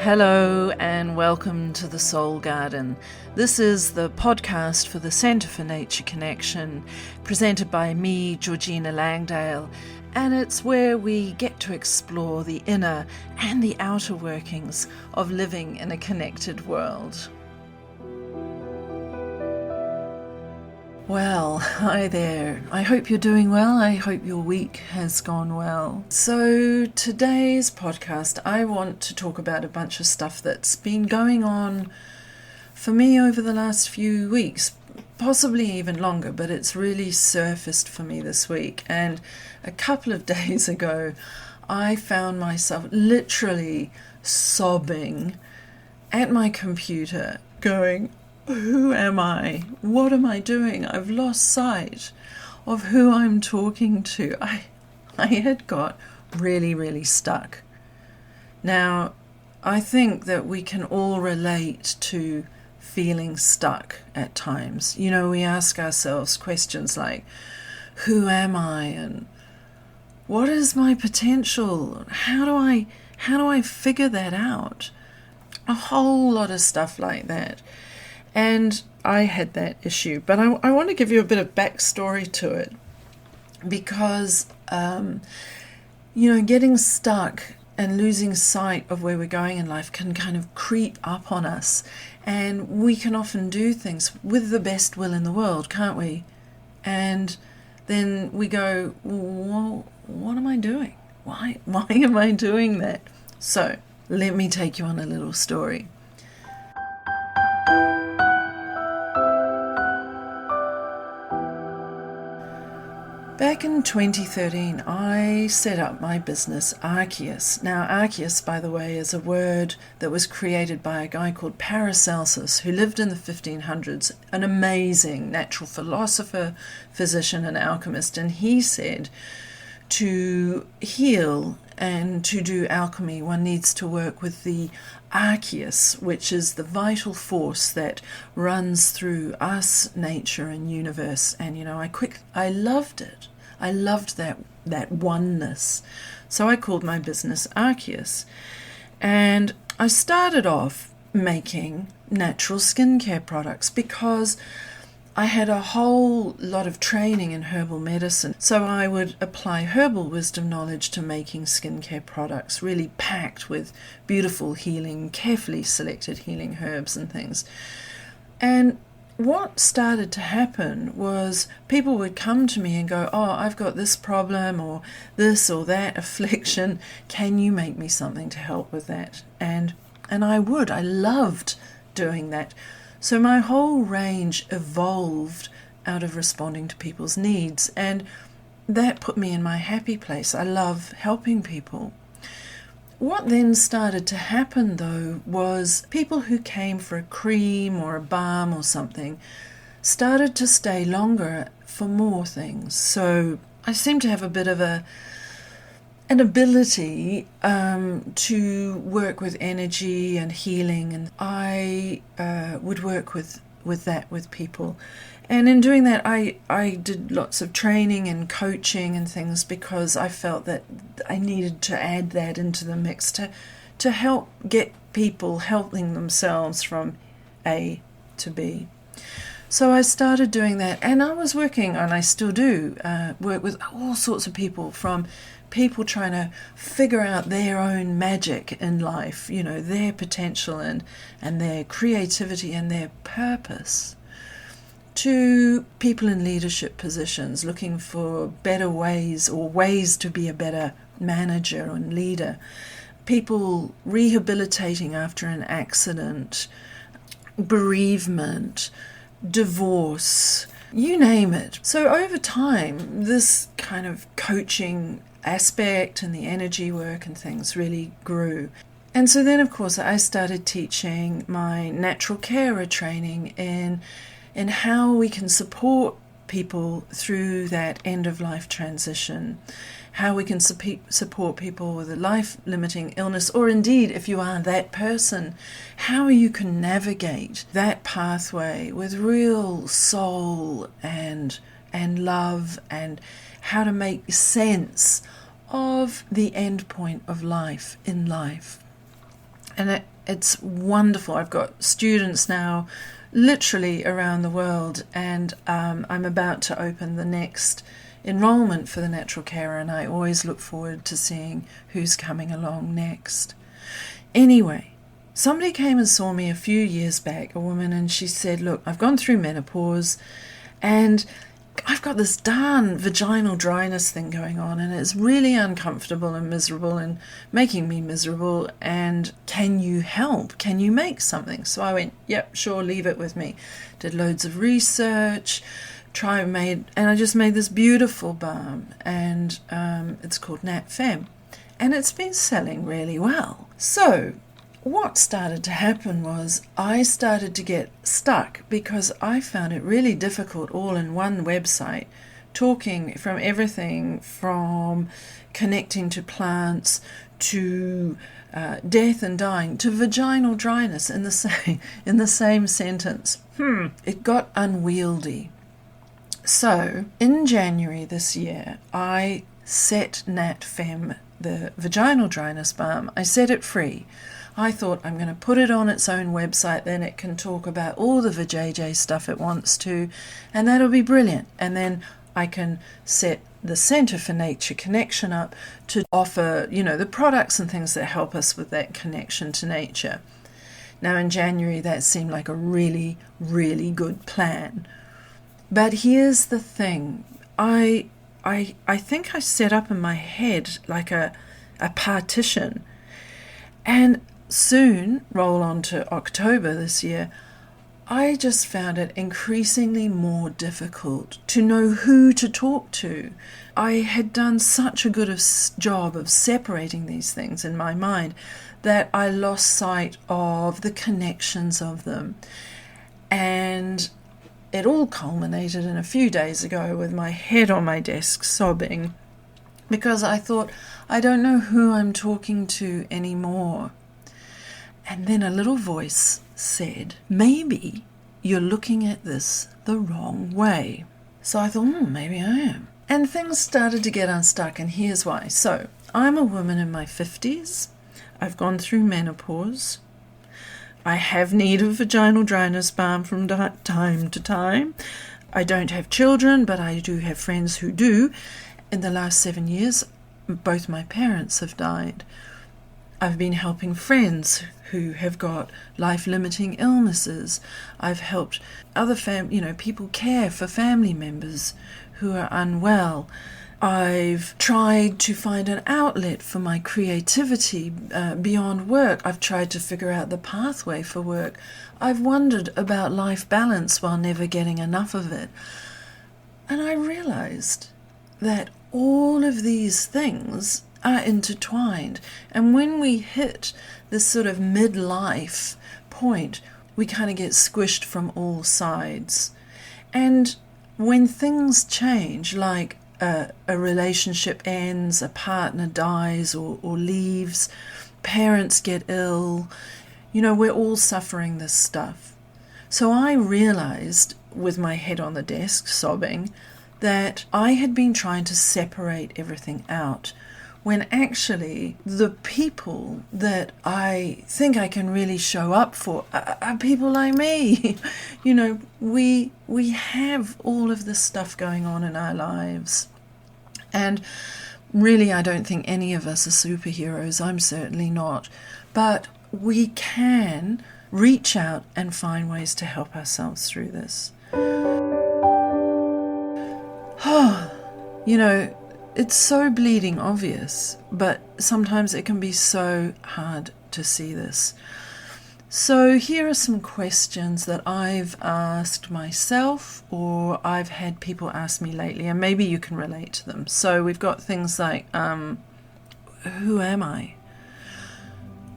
Hello and welcome to the Soul Garden. This is the podcast for the Centre for Nature Connection, presented by me, Georgina Langdale, and it's where we get to explore the inner and the outer workings of living in a connected world. Well, hi there. I hope you're doing well. I hope your week has gone well. So today's podcast, I want to talk about a bunch of stuff that's been going on for me over the last few weeks, possibly even longer, but it's really surfaced for me this week. And a couple of days ago, I found myself literally sobbing at my computer going, who am I? What am I doing? I've lost sight of who I'm talking to. I had got really stuck. Now, I think that we can all relate to feeling stuck at times. You know, we ask ourselves questions like, who am I? And what is my potential? How do I figure that out? A whole lot of stuff like that. And I had that issue, but I want to give you a bit of backstory to it because, getting stuck and losing sight of where we're going in life can kind of creep up on us, and we can often do things with the best will in the world, can't we? And then we go, well, what am I doing? Why am I doing that? So let me take you on a little story. Back in 2013, I set up my business, Arceus. Now, Arceus, by the way, is a word that was created by a guy called Paracelsus, who lived in the 1500s, an amazing natural philosopher, physician, and alchemist. And he said, to heal and to do alchemy, one needs to work with the Arceus, which is the vital force that runs through us, nature, and universe. And I loved it. I loved that oneness. So I called my business Arceus. And I started off making natural skincare products because I had a whole lot of training in herbal medicine. So I would apply herbal wisdom knowledge to making skincare products, really packed with beautiful healing, carefully selected healing herbs and things. And what started to happen was people would come to me and go, oh, I've got this problem or this or that affliction. Can you make me something to help with that? And I would. I loved doing that. So my whole range evolved out of responding to people's needs, and that put me in my happy place. I love helping people. What then started to happen, though, was people who came for a cream or a balm or something started to stay longer for more things. So I seem to have a bit of an ability to work with energy and healing, and I would work with that with people. And in doing that, I did lots of training and coaching and things because I felt that I needed to add that into the mix to help get people helping themselves from A to B. So I started doing that, and I was working, and I still do, work with all sorts of people, from people trying to figure out their own magic in life, their potential and their creativity and their purpose, to people in leadership positions looking for better ways or ways to be a better manager and leader, people rehabilitating after an accident, bereavement, divorce, you name it. So over time, this kind of coaching aspect and the energy work and things really grew. And so then, of course, I started teaching my natural carer training in how we can support people through that end-of-life transition, how we can support people with a life-limiting illness, or indeed, if you are that person, how you can navigate that pathway with real soul and love, and how to make sense of the end point of life in life. And it's wonderful. I've got students now literally around the world, and I'm about to open the next enrollment for the natural carer, and I always look forward to seeing who's coming along next. Anyway, somebody came and saw me a few years back, a woman, and she said, look, I've gone through menopause and I've got this darn vaginal dryness thing going on, and it's really uncomfortable and miserable and making me miserable, and can you help? Can you make something? So I went, yep, sure, leave it with me. Did loads of research, and I just made this beautiful balm, and it's called Nat Femme, and it's been selling really well. So what started to happen was I started to get stuck, because I found it really difficult all in one website, talking from everything from connecting to plants to death and dying to vaginal dryness in the same sentence. It got unwieldy. So in January this year, I set Nat Femme, the vaginal dryness balm, I set it free. I thought, I'm going to put it on its own website, then it can talk about all the vajayjay stuff it wants to, and that'll be brilliant. And then I can set the Centre for Nature Connection up to offer, the products and things that help us with that connection to nature. Now in January, that seemed like a really, really good plan. But here's the thing. I think I set up in my head like a partition, and soon, roll on to October this year, I just found it increasingly more difficult to know who to talk to. I had done such a good job of separating these things in my mind that I lost sight of the connections of them. And it all culminated in a few days ago with my head on my desk sobbing, because I thought, I don't know who I'm talking to anymore. And then a little voice said, maybe you're looking at this the wrong way. So I thought, maybe I am. And things started to get unstuck, and here's why. So I'm a woman in my 50s. I've gone through menopause. I have need of vaginal dryness balm from time to time. I don't have children, but I do have friends who do. In the last 7 years, both my parents have died. I've been helping friends who have got life-limiting illnesses. I've helped other people care for family members who are unwell. I've tried to find an outlet for my creativity beyond work. I've tried to figure out the pathway for work. I've wondered about life balance while never getting enough of it. And I realized that all of these things are intertwined. And when we hit this sort of midlife point, we kind of get squished from all sides. And when things change, like a relationship ends, a partner dies or leaves, parents get ill, we're all suffering this stuff. So I realized, with my head on the desk sobbing, that I had been trying to separate everything out, when actually the people that I think I can really show up for are people like me. We have all of this stuff going on in our lives. And really, I don't think any of us are superheroes. I'm certainly not. But we can reach out and find ways to help ourselves through this. It's so bleeding obvious, but sometimes it can be so hard to see this. So here are some questions that I've asked myself, or I've had people ask me lately, and maybe you can relate to them. So we've got things like, who am I?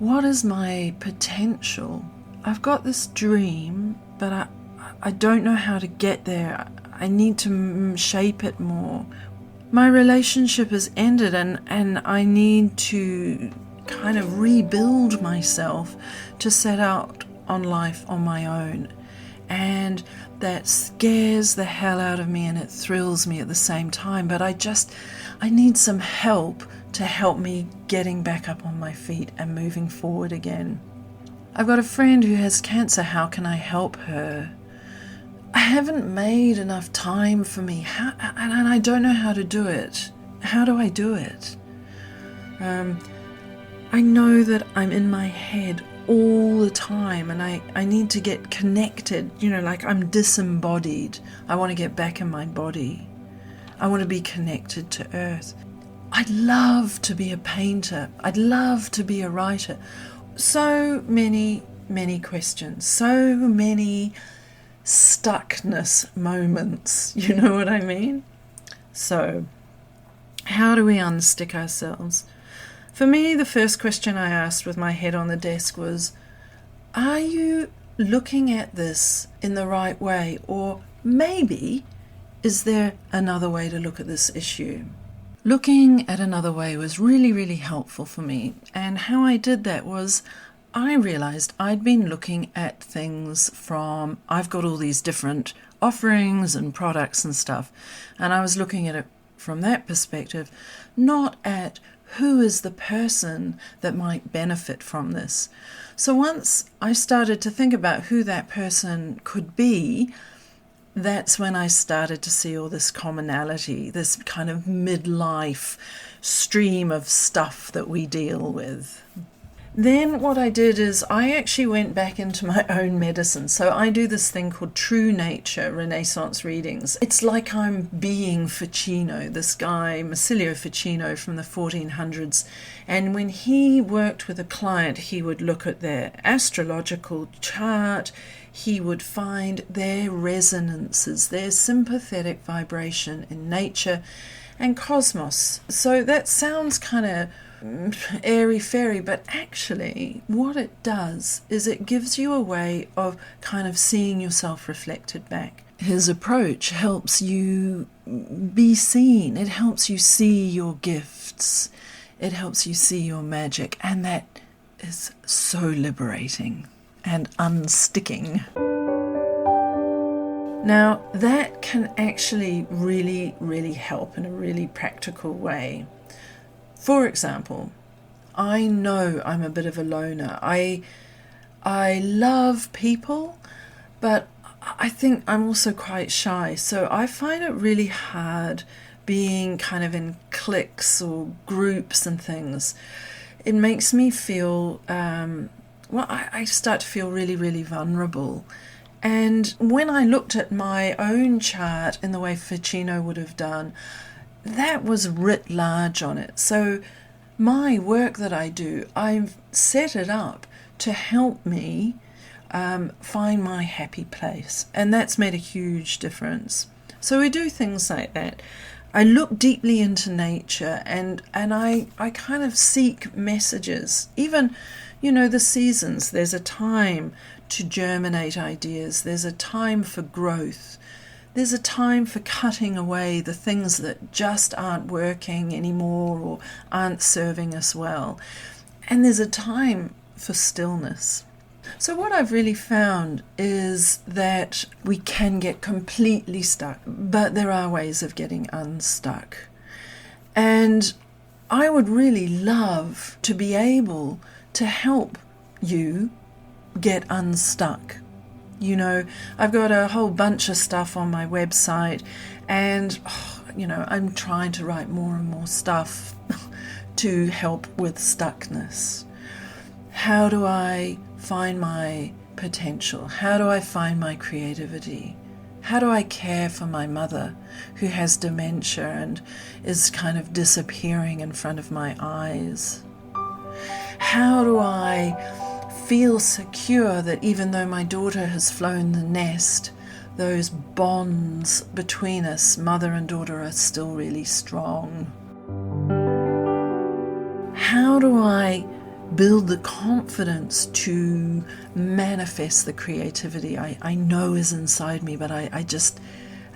What is my potential? I've got this dream, but I don't know how to get there. I need to shape it more. My relationship has ended, and I need to kind of rebuild myself to set out on life on my own. and that scares the hell out of me and it thrills me at the same time. But I need some help to help me getting back up on my feet and moving forward again. I've got a friend who has cancer. How can I help her? I haven't made enough time for me, and I don't know how to do it. How do I do it? I know that I'm in my head all the time, and I need to get connected, like I'm disembodied. I want to get back in my body. I want to be connected to earth. I'd love to be a painter. I'd love to be a writer. So many questions, so many stuckness moments, you know what I mean? So, how do we unstick ourselves? For me, the first question I asked with my head on the desk was, are you looking at this in the right way? Or maybe, is there another way to look at this issue? Looking at another way was really, really helpful for me. And how I did that was I realized I'd been looking at things from, I've got all these different offerings and products and stuff. And I was looking at it from that perspective, not at who is the person that might benefit from this. So once I started to think about who that person could be, that's when I started to see all this commonality, this kind of midlife stream of stuff that we deal with. Then what I did is I actually went back into my own medicine. So I do this thing called True Nature Renaissance readings. It's like I'm being Ficino, this guy, Masilio Ficino from the 1400s. And when he worked with a client, he would look at their astrological chart. He would find their resonances, their sympathetic vibration in nature and cosmos. So that sounds kind of airy-fairy, but actually what it does is it gives you a way of kind of seeing yourself reflected back. His approach helps you be seen. It helps you see your gifts. It helps you see your magic, and that is so liberating and unsticking. Now, that can actually really, really help in a really practical way. For example, I know I'm a bit of a loner. I love people, but I think I'm also quite shy. So I find it really hard being kind of in cliques or groups and things. It makes me feel, I start to feel really, really vulnerable. And when I looked at my own chart in the way Ficino would have done, that was writ large on it. So my work that I do, I've set it up to help me find my happy place. And that's made a huge difference. So we do things like that. I look deeply into nature and I kind of seek messages. Even, the seasons, there's a time to germinate ideas. There's a time for growth. There's a time for cutting away the things that just aren't working anymore or aren't serving us well. And there's a time for stillness. So what I've really found is that we can get completely stuck, but there are ways of getting unstuck. And I would really love to be able to help you get unstuck. I've got a whole bunch of stuff on my website, and I'm trying to write more and more stuff to help with stuckness. How do I find my potential? How do I find my creativity? How do I care for my mother who has dementia and is kind of disappearing in front of my eyes? How do I feel secure that even though my daughter has flown the nest, those bonds between us, mother and daughter, are still really strong? How do I build the confidence to manifest the creativity I know is inside me, but I just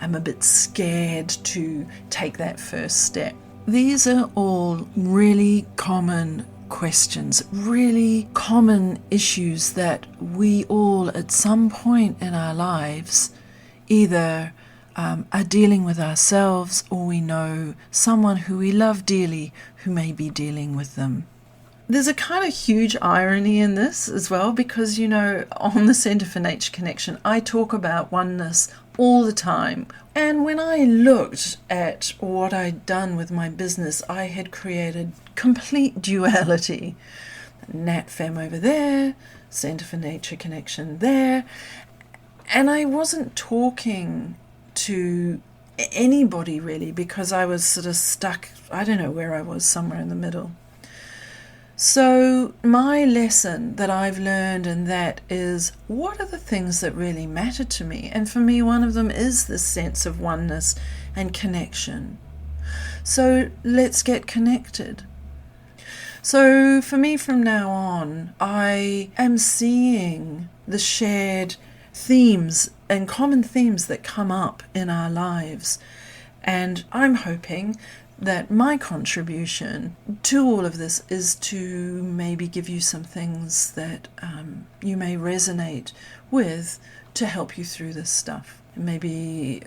am a bit scared to take that first step? These are all really common questions, really common issues that we all at some point in our lives either are dealing with ourselves, or we know someone who we love dearly who may be dealing with them. There's a kind of huge irony in this as well, because, on the Centre for Nature Connection, I talk about oneness all the time. And when I looked at what I'd done with my business, I had created complete duality. NatFem over there, Centre for Nature Connection there. And I wasn't talking to anybody really, because I was sort of stuck, I don't know where I was, somewhere in the middle. So my lesson that I've learned in that is, what are the things that really matter to me? And for me, one of them is this sense of oneness and connection. So let's get connected. So for me, from now on, I am seeing the shared themes and common themes that come up in our lives. And I'm hoping that my contribution to all of this is to maybe give you some things that you may resonate with to help you through this stuff. Maybe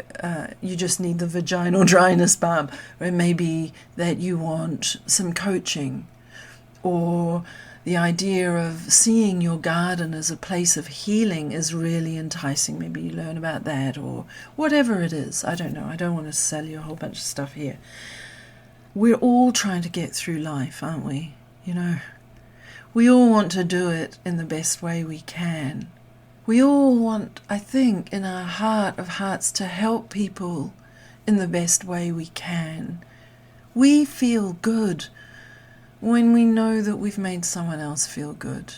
you just need the vaginal dryness balm, or it may be that you want some coaching, or the idea of seeing your garden as a place of healing is really enticing. Maybe you learn about that, or whatever it is. I don't know. I don't want to sell you a whole bunch of stuff here. We're all trying to get through life, aren't we? We all want to do it in the best way we can. We all want, I think, in our heart of hearts, to help people in the best way we can. We feel good when we know that we've made someone else feel good,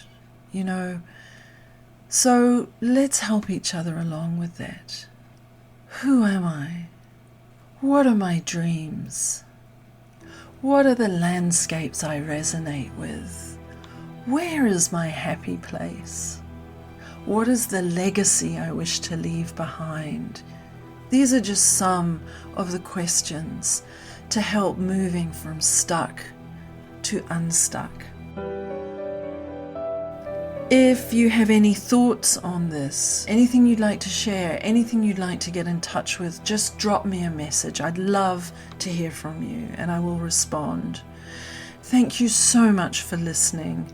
So let's help each other along with that. Who am I? What are my dreams? What are the landscapes I resonate with? Where is my happy place? What is the legacy I wish to leave behind? These are just some of the questions to help moving from stuck to unstuck. If you have any thoughts on this, anything you'd like to share, anything you'd like to get in touch with, just drop me a message. I'd love to hear from you, and I will respond. Thank you so much for listening,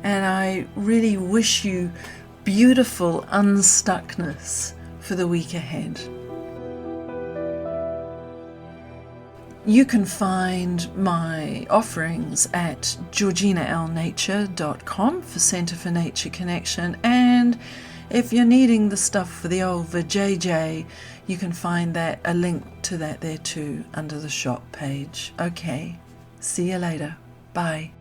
and I really wish you beautiful unstuckness for the week ahead. You can find my offerings at georginalnature.com for Centre for Nature Connection, and if you're needing the stuff for the old vajayjay, you can find that, a link to that there too, under the shop page. Okay, see you later. Bye.